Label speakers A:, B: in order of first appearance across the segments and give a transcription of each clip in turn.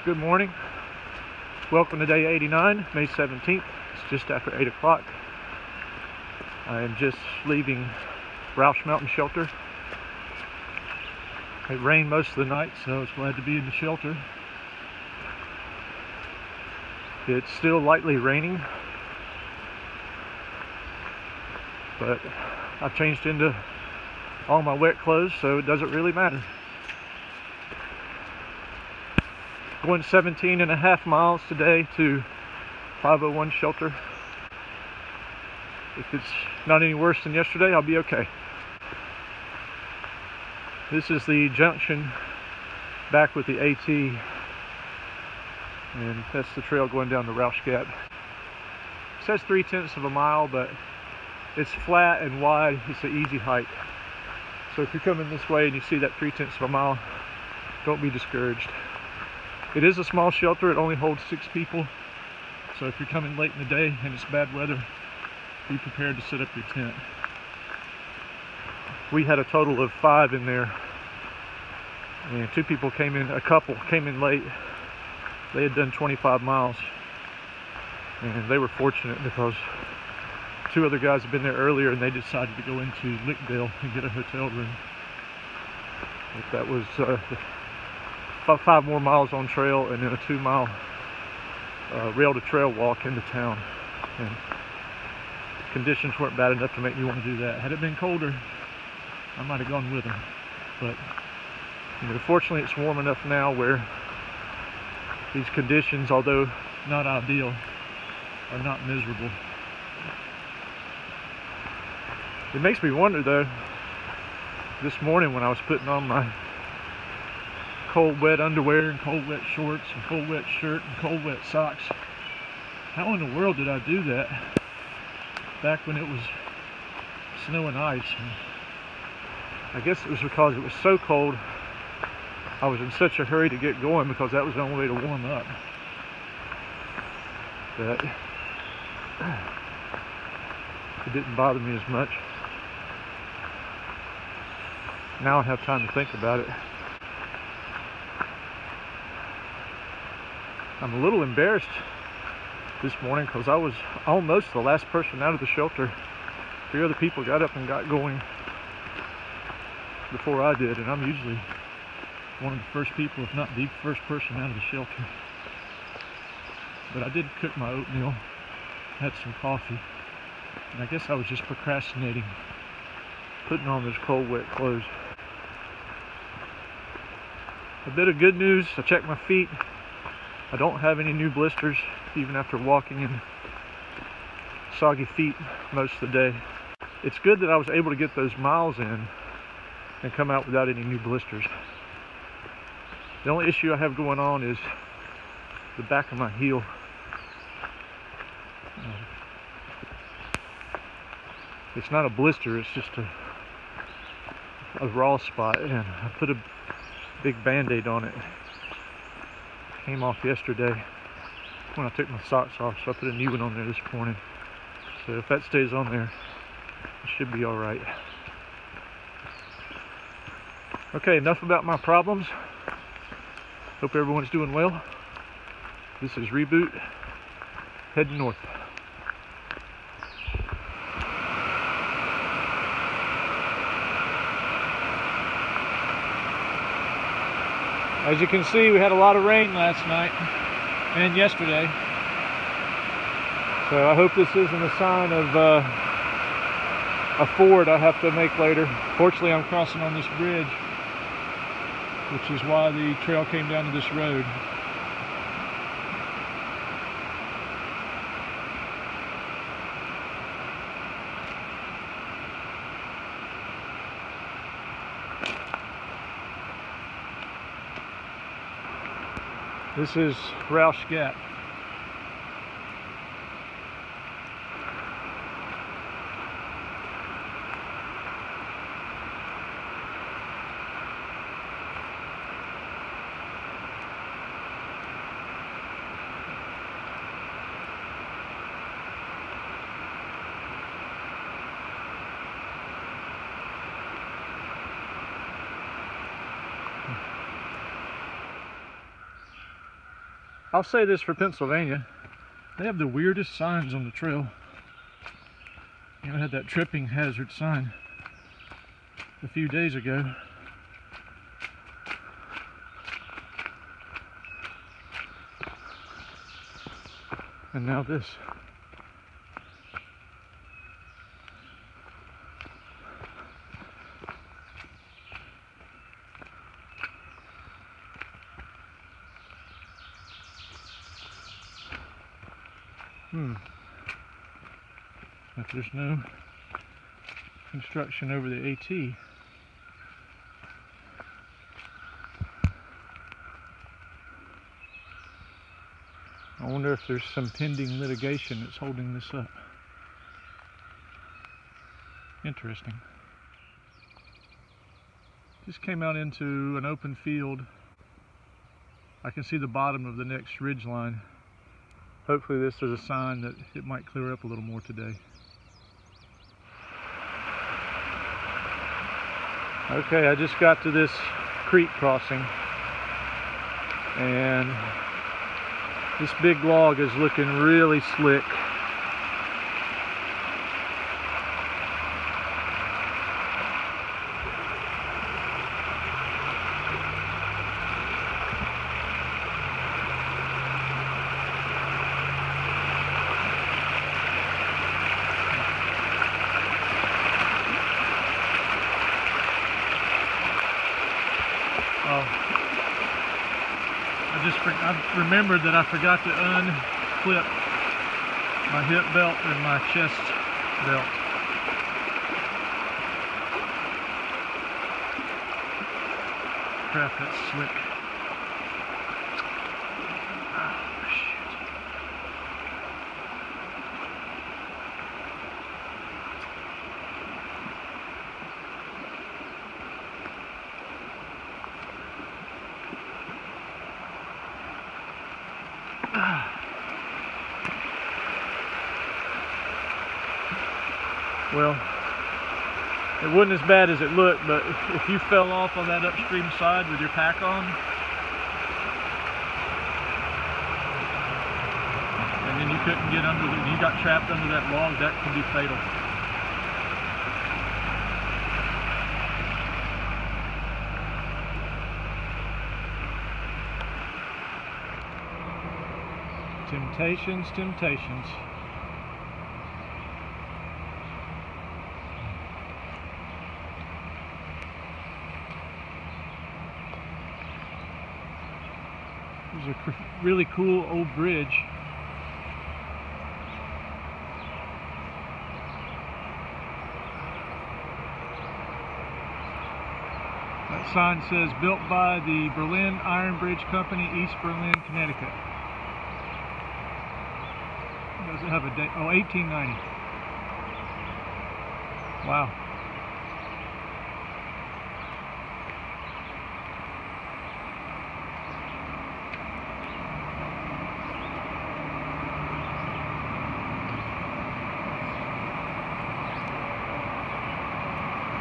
A: Good morning. Welcome to day 89, May 17th. It's just after 8 o'clock. I am just leaving Rausch Mountain Shelter. It rained most of the night, so I was glad to be in the shelter. It's still lightly raining, but I've changed into all my wet clothes, so it doesn't really matter. Going 17.5 miles today to 501 shelter. If it's not any worse than yesterday, I'll be okay. This is the junction back with the AT, and that's the trail going down the Rausch Gap. It says 3/10 of a mile, but it's flat and wide. It's an easy hike. So if you're coming this way and you see that 3/10 of a mile, don't be discouraged. It is a small shelter. It only holds 6 people. So if you're coming late in the day and it's bad weather, be prepared to set up your tent. We had a total of 5 in there, and a couple came in late. They had done 25 miles, and they were fortunate because 2 other guys had been there earlier and they decided to go into Lickdale and get a hotel room. But that was 5 more miles on trail and then a 2-mile rail to trail walk into town, and conditions weren't bad enough to make me want to do that. Had it been colder, I might have gone with them, but fortunately it's warm enough now where these conditions, although not ideal, are not miserable. It makes me wonder though, this morning when I was putting on my cold wet underwear and cold wet shorts and cold wet shirt and cold wet socks, how in the world did I do that back when it was snow and ice? And I guess it was because it was so cold I was in such a hurry to get going, because that was the only way to warm up, that it didn't bother me as much. Now I have time to think about it. I'm a little embarrassed this morning because I was almost the last person out of the shelter. 3 other people got up and got going before I did, and I'm usually one of the first people, if not the first person out of the shelter. But I did cook my oatmeal, had some coffee, and I guess I was just procrastinating putting on those cold wet clothes. A bit of good news, I checked my feet. I don't have any new blisters, even after walking in soggy feet most of the day. It's good that I was able to get those miles in and come out without any new blisters. The only issue I have going on is the back of my heel. It's not a blister, it's just a raw spot, and I put a big band-aid on it. Came off yesterday when I took my socks off, so I put a new one on there this morning. So if that stays on there, it should be alright. Okay, enough about my problems. Hope everyone's doing well. This is Reboot, heading north. As you can see, we had a lot of rain last night and yesterday. So I hope this isn't a sign of a ford I have to make later. Fortunately, I'm crossing on this bridge, which is why the trail came down to this road. This is Rausch Gap. I'll say this for Pennsylvania. They have the weirdest signs on the trail. You know, I had that tripping hazard sign a few days ago. And now this. If there's no construction over the AT. I wonder if there's some pending litigation that's holding this up. Interesting. Just came out into an open field. I can see the bottom of the next ridge line. Hopefully this is a sign that it might clear up a little more today. Okay, I just got to this creek crossing, and this big log is looking really slick. I remembered that I forgot to unclip my hip belt and my chest belt. Crap, that's slick. Oh, shit. Well, it wasn't as bad as it looked, but if you fell off on that upstream side with your pack on, and then you couldn't get under the, you got trapped under that log, that could be fatal. Temptations, temptations. There's a really cool old bridge. That sign says built by the Berlin Iron Bridge Company, East Berlin, Connecticut. Does it have a date? Oh, 1890. Wow.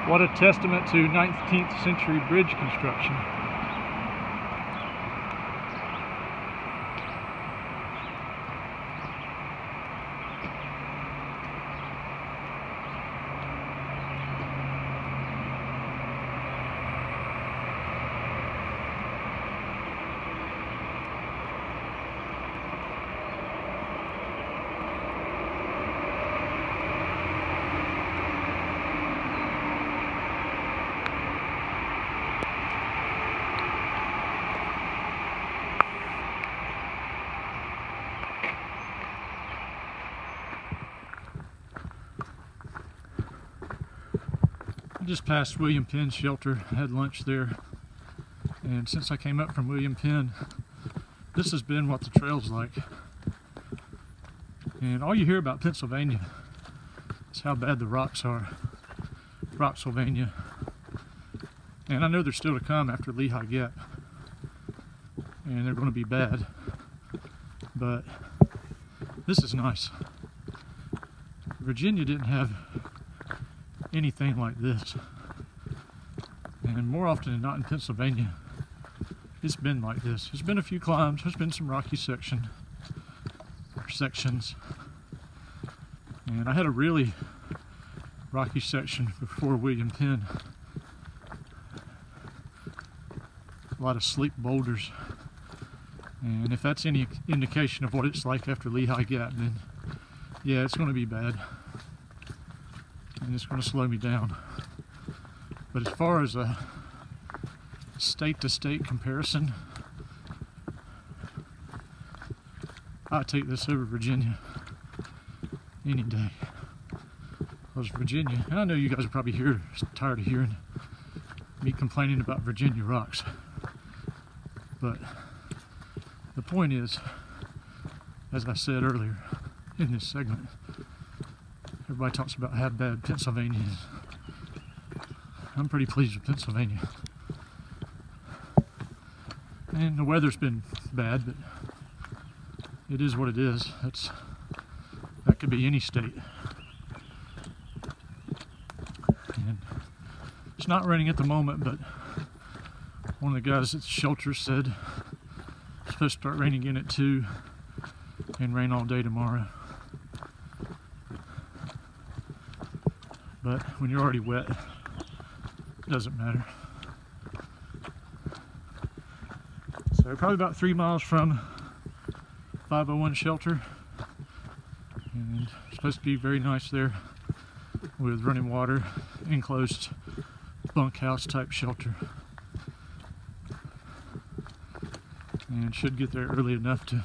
A: What a testament to 19th century bridge construction. I just passed William Penn's shelter, had lunch there, and since I came up from William Penn, this has been what the trail's like. And all you hear about Pennsylvania is how bad the rocks are. Rocksylvania. And I know they're still to come after Lehigh Gap, and they're going to be bad, but this is nice. Virginia didn't have anything like this, and more often than not in Pennsylvania it's been like this. There's been a few climbs, there's been some rocky sections, and I had a really rocky section before William Penn. A lot of sleep boulders, and if that's any indication of what it's like after Lehigh Gap, then yeah, it's going to be bad, and it's going to slow me down. But as far as a state-to-state comparison, I'd take this over Virginia any day. Because Virginia, and I know you guys are probably tired of hearing me complaining about Virginia rocks, but the point is, as I said earlier in this segment, everybody talks about how bad Pennsylvania is. I'm pretty pleased with Pennsylvania. And the weather's been bad, but it is what it is. That could be any state. And it's not raining at the moment, but one of the guys at the shelter said it's supposed to start raining again at 2 and rain all day tomorrow. But when you're already wet, it doesn't matter. So probably about 3 miles from 501 shelter, and it's supposed to be very nice there with running water, enclosed bunkhouse type shelter, and should get there early enough to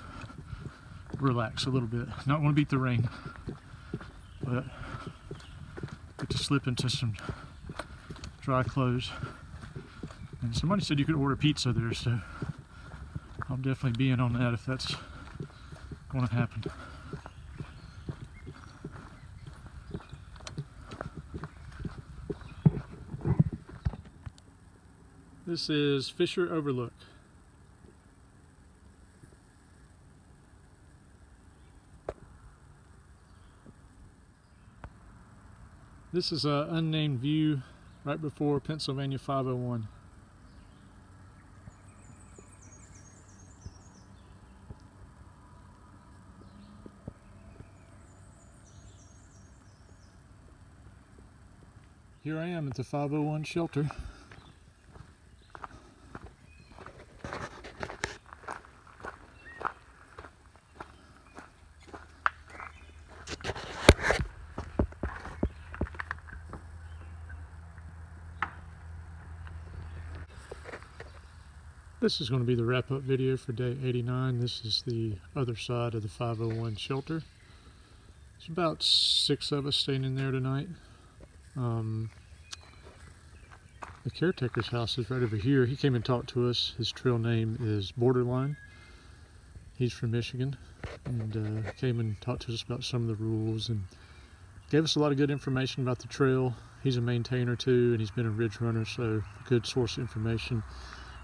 A: relax a little bit. Not want to beat the rain, but get to slip into some dry clothes. And somebody said you could order pizza there, so I'll definitely be in on that if that's going to happen. This is Fisher Overlook. This is an unnamed view right before Pennsylvania 501. Here I am at the 501 shelter. This is going to be the wrap-up video for day 89. This is the other side of the 501 shelter. There's about 6 of us staying in there tonight. The caretaker's house is right over here. He came and talked to us. His trail name is Borderline. He's from Michigan, and came and talked to us about some of the rules and gave us a lot of good information about the trail. He's a maintainer too, and he's been a ridge runner, so good source of information.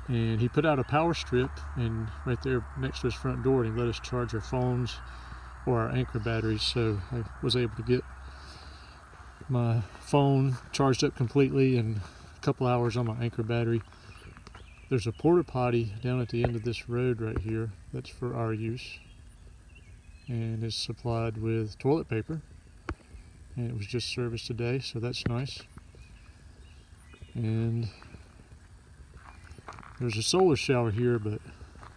A: And he put out a power strip and right there next to his front door, and he let us charge our phones or our anchor batteries. So I was able to get my phone charged up completely and a couple hours on my anchor battery. There's a porta potty down at the end of this road right here that's for our use, and is supplied with toilet paper, and it was just serviced today, so that's nice. And there's a solar shower here, but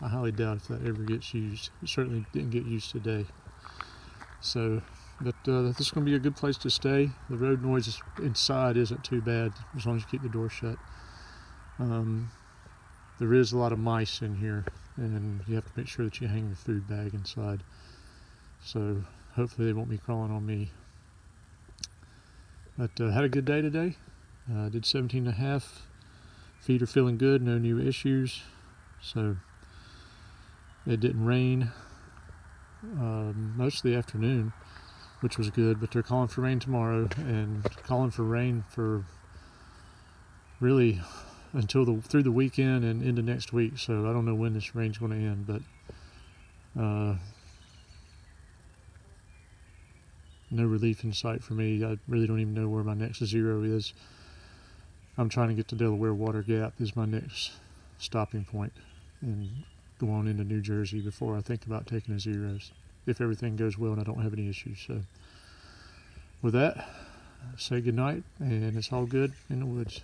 A: I highly doubt if that ever gets used. It certainly didn't get used today. So, but this is going to be a good place to stay. The road noise inside isn't too bad as long as you keep the door shut. There is a lot of mice in here, and you have to make sure that you hang your food bag inside. So hopefully they won't be crawling on me. But had a good day today. Did 17.5. Feet are feeling good, no new issues. So it didn't rain most of the afternoon, which was good, but they're calling for rain tomorrow and calling for rain for really until through the weekend and into next week. So I don't know when this rain's going to end, but no relief in sight for me. I really don't even know where my next zero is. I'm trying to get to Delaware Water Gap is my next stopping point. and go on into New Jersey before I think about taking a zeros, if everything goes well and I don't have any issues. So with that, say good night, and it's all good in the woods.